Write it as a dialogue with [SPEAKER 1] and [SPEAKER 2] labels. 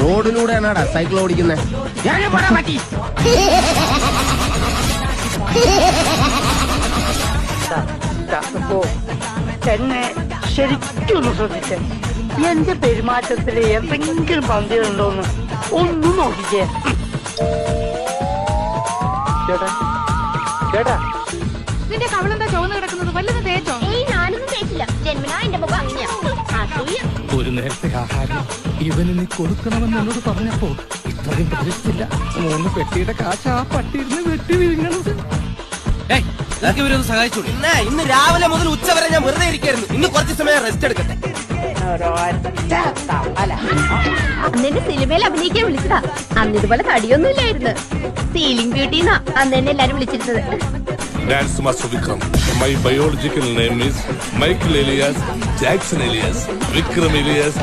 [SPEAKER 1] റോഡിലൂടെയാണാടാ cycle ഓടിക്കുന്നത്.
[SPEAKER 2] എന്നെ ശരിക്കും ശ്രദ്ധിച്ചേ, എന്റെ പെരുമാറ്റത്തില് എന്തെങ്കിലും പന്തികളുണ്ടോന്ന് ഒന്നും നോക്കിക്കേ. ചേട്ടാ ചേട്ടാ,
[SPEAKER 3] നിന്റെ കവളെന്താ ചോന്ന് കിടക്കുന്നത്? വല്ലതും തേച്ചോ?
[SPEAKER 4] ഞാനൊന്നും തേച്ചില്ല. ജന്മനാ എന്റെ മുഖം അങ്ങനെയാ.
[SPEAKER 5] ഒരു നേരത്തെ ആഹാരം ഇവന് നീ കൊടുക്കണമെന്ന് എന്നോട് പറഞ്ഞപ്പോ ഇത്രയും പ്രതീക്ഷിച്ചില്ല. 3 പെട്ടിയുടെ കാശ് ആ പട്ടിയിരുന്ന് വെട്ടി വിഴുങ്ങണത്.
[SPEAKER 1] ഇവരൊന്ന് സഹായിച്ചു. ഇന്ന് രാവിലെ മുതൽ ഉച്ചവരെ ഞാൻ വെറുതെ ഇരിക്കായിരുന്നു. ഇന്ന് കുറച്ച് സമയം റെസ്റ്റ് എടുക്കട്ടെ.
[SPEAKER 4] അന്നെന്നെ സിനിമയിൽ അഭിനയിക്കാൻ വിളിച്ചതാ. അന്ന് ഇതുപോലെ തടിയൊന്നും ഇല്ലായിരുന്നു. സീലിംഗ് ബ്യൂട്ടിന്നാ അന്ന് എന്നെ എല്ലാരും വിളിച്ചിരുന്നത്.
[SPEAKER 6] Dance Master Vikram. My biological name is Michael Elias Jackson Elias Vikram Elias.